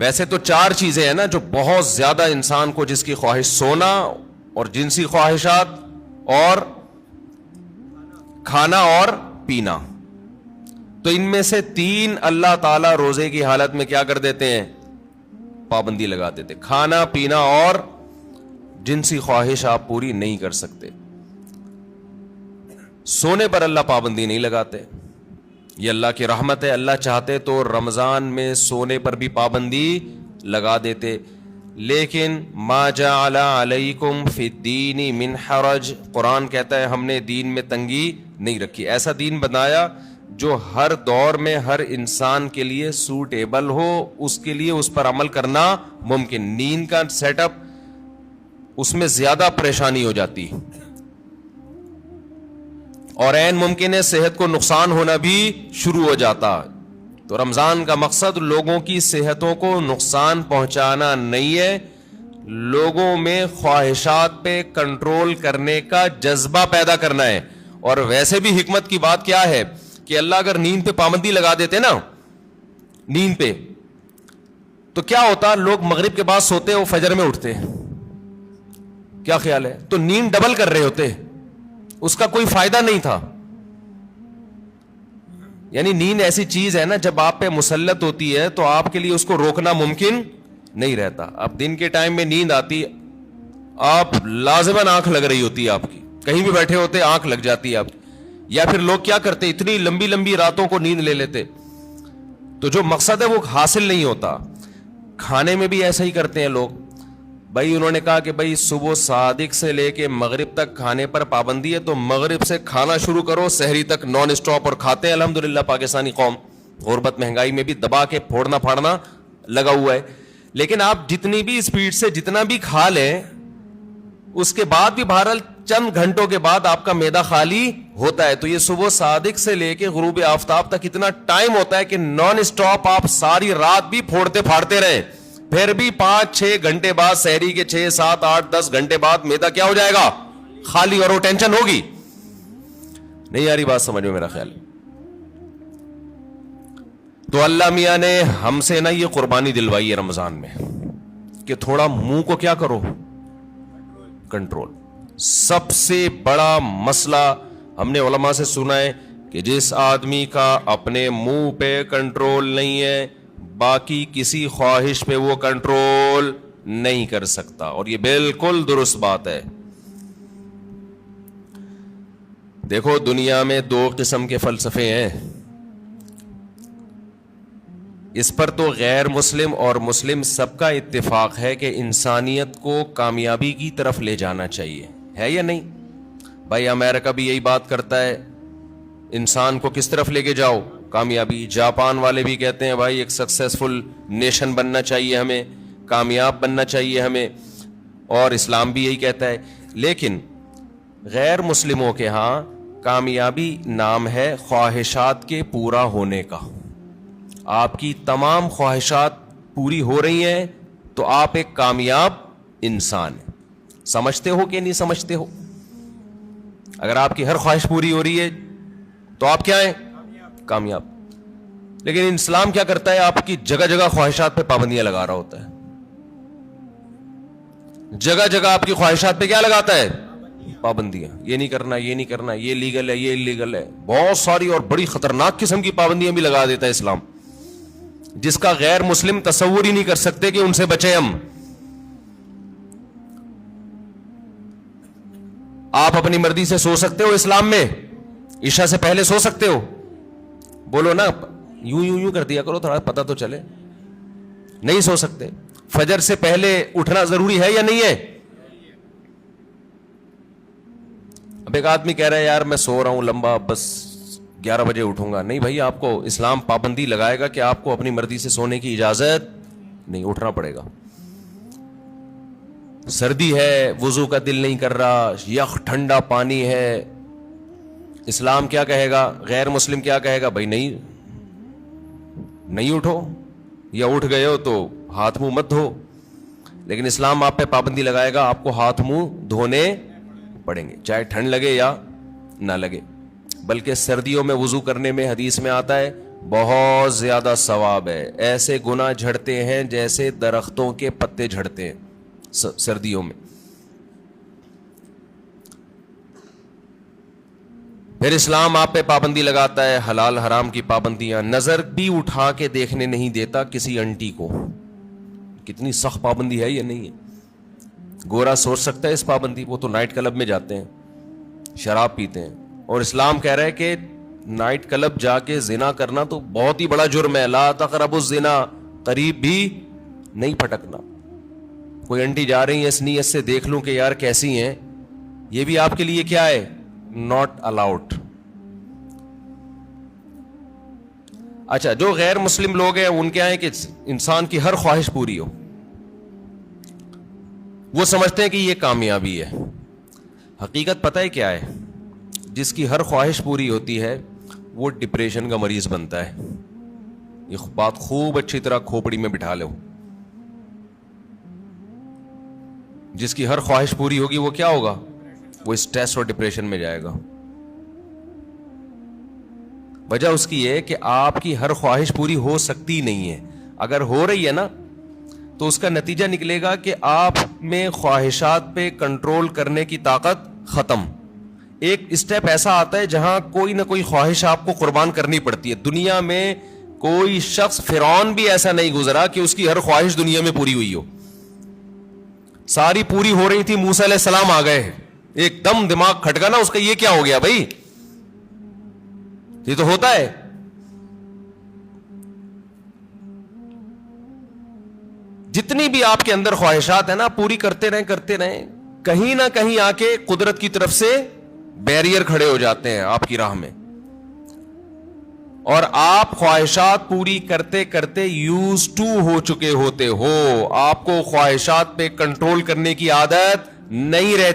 ویسے تو 4 چیزیں ہیں نا جو بہت زیادہ انسان کو، جس کی خواہش سونا اور جنسی خواہشات اور کھانا اور پینا. تو ان میں سے 3 اللہ تعالیٰ روزے کی حالت میں کیا کر دیتے ہیں؟ پابندی لگا دیتے. کھانا پینا اور جنسی خواہش آپ پوری نہیں کر سکتے. سونے پر اللہ پابندی نہیں لگاتے، یہ اللہ کی رحمت ہے. اللہ چاہتے تو رمضان میں سونے پر بھی پابندی لگا دیتے. لیکن ما جعل علیکم فی الدین من حرج، قرآن کہتا ہے ہم نے دین میں تنگی نہیں رکھی. ایسا دین بنایا جو ہر دور میں ہر انسان کے لیے سوٹیبل ہو، اس کے لیے اس پر عمل کرنا ممکن. نیند کا سیٹ اپ اس میں زیادہ پریشانی ہو جاتی اور عین ممکن ہے صحت کو نقصان ہونا بھی شروع ہو جاتا. تو رمضان کا مقصد لوگوں کی صحتوں کو نقصان پہنچانا نہیں ہے، لوگوں میں خواہشات پہ کنٹرول کرنے کا جذبہ پیدا کرنا ہے. اور ویسے بھی حکمت کی بات کیا ہے کہ اللہ اگر نیند پہ پابندی لگا دیتے نا، نیند پہ، تو کیا ہوتا؟ لوگ مغرب کے بعد سوتے وہ فجر میں اٹھتے. کیا خیال ہے؟ تو نیند ڈبل کر رہے ہوتے، اس کا کوئی فائدہ نہیں تھا. یعنی نیند ایسی چیز ہے نا، جب آپ پہ مسلط ہوتی ہے تو آپ کے لیے اس کو روکنا ممکن نہیں رہتا. اب دن کے ٹائم میں نیند آتی، آپ لازماً آنکھ لگ رہی ہوتی ہے، آپ کی کہیں بھی بیٹھے ہوتے آنکھ لگ جاتی ہے آپ کی. یا پھر لوگ کیا کرتے، اتنی لمبی لمبی راتوں کو نیند لے لیتے، تو جو مقصد ہے وہ حاصل نہیں ہوتا. کھانے میں بھی ایسا ہی کرتے ہیں لوگ. بھائی انہوں نے کہا کہ بھائی صبح صادق سے لے کے مغرب تک کھانے پر پابندی ہے، تو مغرب سے کھانا شروع کرو، سحری تک نان اسٹاپ، اور کھاتے ہیں. الحمدللہ پاکستانی قوم غربت مہنگائی میں بھی دبا کے پھوڑنا پھاڑنا لگا ہوا ہے. لیکن آپ جتنی بھی اسپیڈ سے جتنا بھی کھا لیں، اس کے بعد بھی بہرحال چند گھنٹوں کے بعد آپ کا معدہ خالی ہوتا ہے. تو یہ صبح صادق سے لے کے غروب آفتاب تک اتنا ٹائم ہوتا ہے کہ نان اسٹاپ آپ ساری رات بھی پھوڑتے پھاڑتے رہیں، پھر بھی 5-6 گھنٹے بعد، سحری کے 6, 7, 8, 10 گھنٹے بعد معدہ کیا ہو جائے گا؟ خالی. اور وہ ٹینشن ہوگی. نہیں آ رہی بات سمجھ میں؟ میرا خیال. تو اللہ میاں نے ہم سے نا یہ قربانی دلوائی ہے رمضان میں کہ تھوڑا منہ کو کیا کرو؟ کنٹرول. سب سے بڑا مسئلہ ہم نے علماء سے سنا ہے کہ جس آدمی کا اپنے منہ پہ کنٹرول نہیں ہے، باقی کسی خواہش پہ وہ کنٹرول نہیں کر سکتا. اور یہ بالکل درست بات ہے. دیکھو دنیا میں 2 قسم کے فلسفے ہیں. اس پر تو غیر مسلم اور مسلم سب کا اتفاق ہے کہ انسانیت کو کامیابی کی طرف لے جانا چاہیے، ہے یا نہیں؟ بھائی امریکہ بھی یہی بات کرتا ہے، انسان کو کس طرف لے کے جاؤ؟ کامیابی. جاپان والے بھی کہتے ہیں بھائی ایک سکسیسفل نیشن بننا چاہیے ہمیں، کامیاب بننا چاہیے ہمیں. اور اسلام بھی یہی کہتا ہے. لیکن غیر مسلموں کے ہاں کامیابی نام ہے خواہشات کے پورا ہونے کا. آپ کی تمام خواہشات پوری ہو رہی ہیں تو آپ ایک کامیاب انسان ہیں. سمجھتے ہو کہ نہیں سمجھتے ہو؟ اگر آپ کی ہر خواہش پوری ہو رہی ہے تو آپ کیا ہیں؟ کامیاب. لیکن اسلام کیا کرتا ہے؟ آپ کی جگہ جگہ خواہشات پہ پابندیاں لگا رہا ہوتا ہے. جگہ جگہ آپ کی خواہشات پہ کیا لگاتا ہے؟ پابندیاں. یہ نہیں کرنا، یہ نہیں کرنا، یہ لیگل ہے، یہ انلیگل ہے. بہت ساری اور بڑی خطرناک قسم کی پابندیاں بھی لگا دیتا ہے اسلام، جس کا غیر مسلم تصور ہی نہیں کر سکتے کہ ان سے بچیں ہم. آپ اپنی مرضی سے سو سکتے ہو اسلام میں؟ عشاء سے پہلے سو سکتے ہو؟ بولو نا، یوں کر دیا کرو تھوڑا پتہ تو چلے. نہیں سو سکتے. فجر سے پہلے اٹھنا ضروری ہے یا نہیں ہے؟ اب ایک آدمی کہہ رہا ہے یار میں سو رہا ہوں لمبا، بس 11 بجے اٹھوں گا. نہیں بھائی، آپ کو اسلام پابندی لگائے گا کہ آپ کو اپنی مرضی سے سونے کی اجازت نہیں، اٹھنا پڑے گا. سردی ہے، وضو کا دل نہیں کر رہا، یخ ٹھنڈا پانی ہے، اسلام کیا کہے گا؟ غیر مسلم کیا کہے گا؟ بھائی نہیں اٹھو، یا اٹھ گئے ہو تو ہاتھ منہ مت دھو. لیکن اسلام آپ پہ پابندی لگائے گا، آپ کو ہاتھ منہ دھونے پڑیں گے، چاہے ٹھنڈ لگے یا نہ لگے. بلکہ سردیوں میں وضو کرنے میں حدیث میں آتا ہے بہت زیادہ ثواب ہے. ایسے گناہ جھڑتے ہیں جیسے درختوں کے پتے جھڑتے ہیں سردیوں میں. پھر اسلام آپ پہ پابندی لگاتا ہے, حلال حرام کی پابندیاں. نظر بھی اٹھا کے دیکھنے نہیں دیتا کسی انٹی کو. کتنی سخت پابندی ہے یہ نہیں ہے. گورا سوچ سکتا ہے اس پابندی, وہ تو نائٹ کلب میں جاتے ہیں, شراب پیتے ہیں, اور اسلام کہہ رہا ہے کہ نائٹ کلب جا کے زنا کرنا تو بہت ہی بڑا جرم ہے. لا تقربوا الزنا, قریب بھی نہیں پھٹکنا. کوئی انٹی جا رہی ہے اس نیت سے دیکھ لوں کہ یار کیسی ہیں, یہ بھی آپ کے لیے کیا ہے, ناٹ الاؤڈ. اچھا, جو غیر مسلم لوگ ہیں ان کے ہیں کہ انسان کی ہر خواہش پوری ہو. وہ سمجھتے ہیں کہ یہ کامیابی ہے. حقیقت پتہ ہے کیا ہے؟ جس کی ہر خواہش پوری ہوتی ہے وہ ڈپریشن کا مریض بنتا ہے. یہ بات خوب اچھی طرح کھوپڑی میں بٹھا لو. جس کی ہر خواہش پوری ہوگی وہ کیا ہوگا, وہ اسٹریس اور ڈپریشن میں جائے گا. وجہ اس کی ہے کہ آپ کی ہر خواہش پوری ہو سکتی نہیں ہے. اگر ہو رہی ہے نا تو اس کا نتیجہ نکلے گا کہ آپ میں خواہشات پہ کنٹرول کرنے کی طاقت ختم. ایک اسٹیپ ایسا آتا ہے جہاں کوئی نہ کوئی خواہش آپ کو قربان کرنی پڑتی ہے. دنیا میں کوئی شخص, فرعون بھی ایسا نہیں گزرا کہ اس کی ہر خواہش دنیا میں پوری ہوئی ہو. ساری پوری ہو رہی تھی, موسیٰ علیہ السلام آ گئے, ایک دم دماغ کھٹکا نا اس کا, یہ کیا ہو گیا بھائی, یہ تو ہوتا ہے. جتنی بھی آپ کے اندر خواہشات ہیں نا, پوری کرتے رہیں, کہیں نہ کہیں آ کے قدرت کی طرف سے بیریئر کھڑے ہو جاتے ہیں آپ کی راہ میں, اور آپ خواہشات پوری کرتے کرتے یوز ٹو ہو چکے ہوتے ہو. آپ کو خواہشات پہ کنٹرول کرنے کی عادت نہیں رہتی.